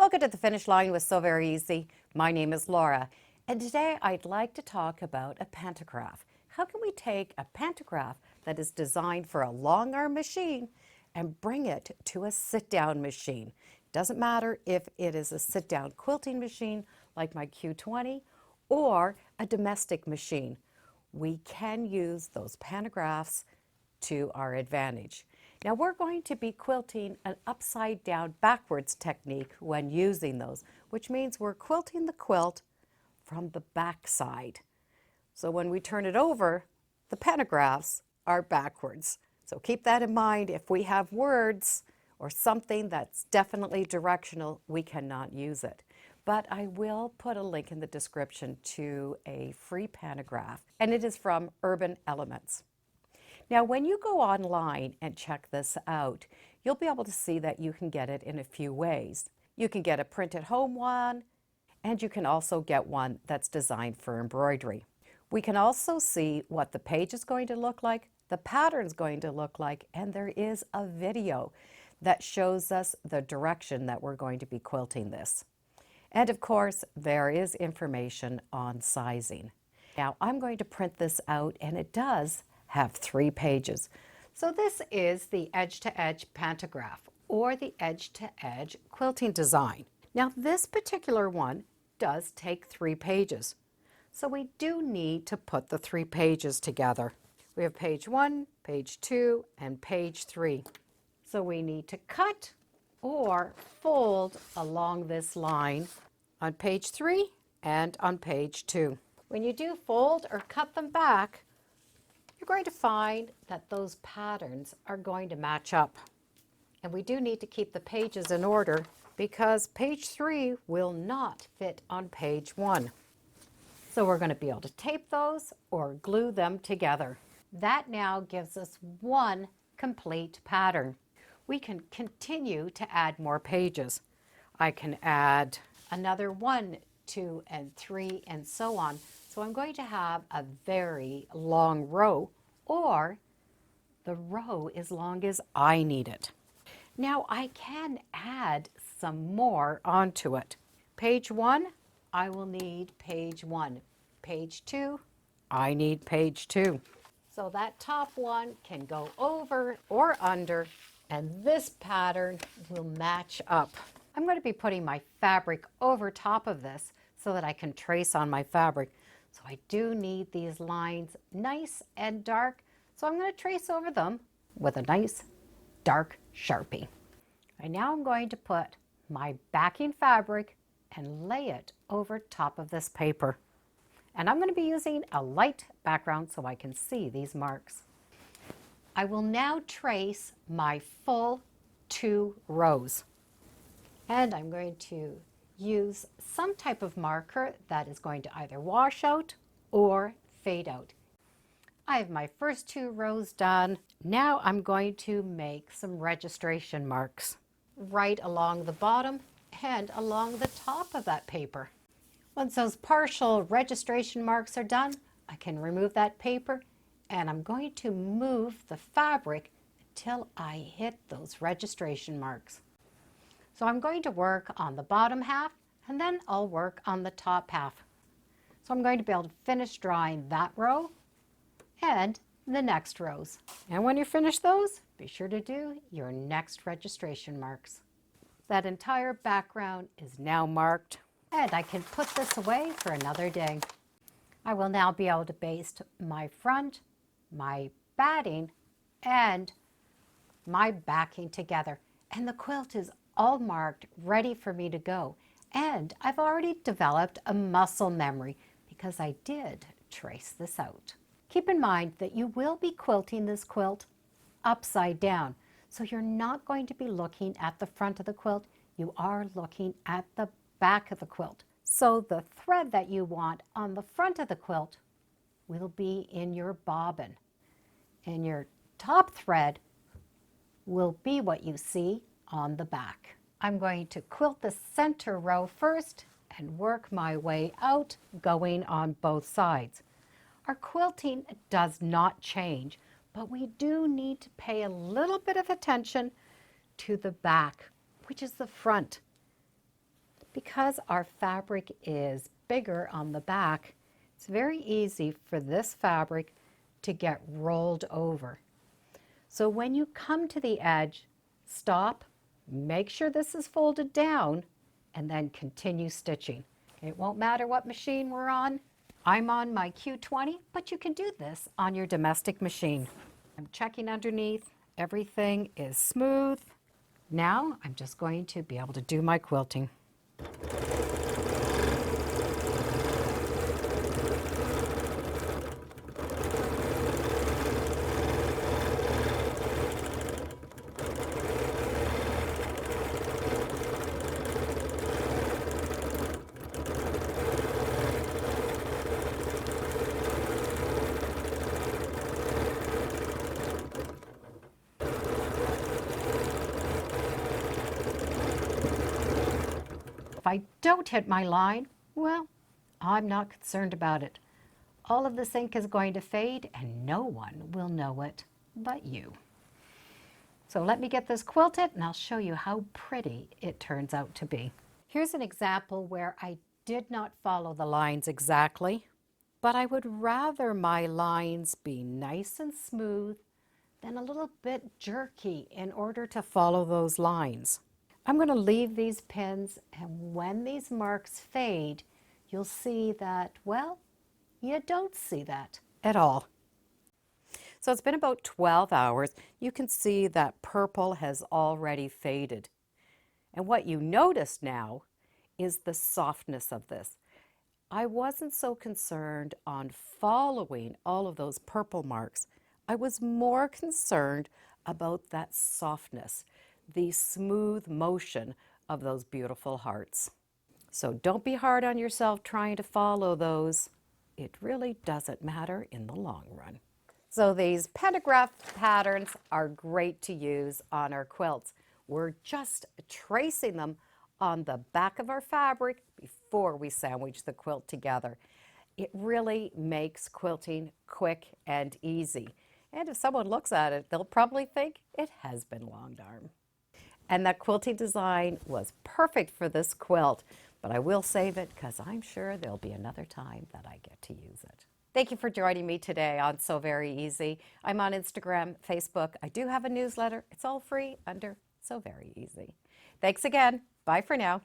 Welcome to the finish line with Sew Very Easy. My name is Laura, and today I'd like to talk about a pantograph. How can we take a pantograph that is designed for a long arm machine and bring it to a sit-down machine? Doesn't matter if it is a sit-down quilting machine like my Q20 or a domestic machine. We can use those pantographs to our advantage. Now we're going to be quilting an upside down backwards technique when using those, which means we're quilting the quilt from the back side. So when we turn it over, the pantographs are backwards. So keep that in mind. If we have words or something that's definitely directional, we cannot use it. But I will put a link in the description to a free pantograph, and it is from Urban Elements. Now, when you go online and check this out, you'll be able to see that you can get it in a few ways. You can get a printed home one, and you can also get one that's designed for embroidery. We can also see what the page is going to look like, the pattern's going to look like, and there is a video that shows us the direction that we're going to be quilting this. And of course, there is information on sizing. Now, I'm going to print this out, and it does have 3 pages. So this is the edge-to-edge pantograph or the edge-to-edge quilting design. Now this particular one does take 3 pages. So we do need to put the 3 pages together. We have page 1, page 2, and page 3. So we need to cut or fold along this line on page 3 and on page 2. When you do fold or cut them back, you're going to find that those patterns are going to match up. And we do need to keep the pages in order because page 3 will not fit on page 1. So we're going to be able to tape those or glue them together. That now gives us one complete pattern. We can continue to add more pages. I can add another 1, 2, and 3, and so on. So I'm going to have a very long row, or the row as long as I need it. Now I can add some more onto it. Page 1, I will need page 1. Page 2, I need page 2. So that top one can go over or under, and this pattern will match up. I'm going to be putting my fabric over top of this so that I can trace on my fabric. So I do need these lines nice and dark. So I'm going to trace over them with a nice dark Sharpie. And now I'm going to put my backing fabric and lay it over top of this paper. And I'm going to be using a light background so I can see these marks. I will now trace my full 2 rows. And I'm going to use some type of marker that is going to either wash out or fade out. I have my first 2 rows done. Now I'm going to make some registration marks right along the bottom and along the top of that paper. Once those partial registration marks are done, I can remove that paper, and I'm going to move the fabric until I hit those registration marks. So I'm going to work on the bottom half, and then I'll work on the top half. So I'm going to be able to finish drawing that row and the next rows. And when you finish those, be sure to do your next registration marks. That entire background is now marked, and I can put this away for another day. I will now be able to baste my front, my batting, and my backing together. And the quilt is all marked, ready for me to go. And I've already developed a muscle memory because I did trace this out. Keep in mind that you will be quilting this quilt upside down. So you're not going to be looking at the front of the quilt. You are looking at the back of the quilt. So the thread that you want on the front of the quilt will be in your bobbin. And your top thread will be what you see on the back. I'm going to quilt the center row first and work my way out, going on both sides. Our quilting does not change, but we do need to pay a little bit of attention to the back, which is the front. Because our fabric is bigger on the back, it's very easy for this fabric to get rolled over. So when you come to the edge, stop, make sure this is folded down, and then continue stitching. It won't matter what machine we're on. I'm on my Q20, but you can do this on your domestic machine. I'm checking underneath. Everything is smooth. Now I'm just going to be able to do my quilting. If I don't hit my line, well, I'm not concerned about it. All of this ink is going to fade and no one will know it but you. So let me get this quilted and I'll show you how pretty it turns out to be. Here's an example where I did not follow the lines exactly, but I would rather my lines be nice and smooth than a little bit jerky in order to follow those lines. I'm going to leave these pins, and when these marks fade, you'll see that, well, you don't see that at all. So it's been about 12 hours. You can see that purple has already faded. And what you notice now is the softness of this. I wasn't so concerned on following all of those purple marks. I was more concerned about that softness, the smooth motion of those beautiful hearts. So don't be hard on yourself trying to follow those. It really doesn't matter in the long run. So these pantograph patterns are great to use on our quilts. We're just tracing them on the back of our fabric before we sandwich the quilt together. It really makes quilting quick and easy. And if someone looks at it, they'll probably think it has been longed arm. And that quilting design was perfect for this quilt, but I will save it because I'm sure there'll be another time that I get to use it. Thank you for joining me today on Sew Very Easy. I'm on Instagram, Facebook. I do have a newsletter. It's all free under Sew Very Easy. Thanks again. Bye for now.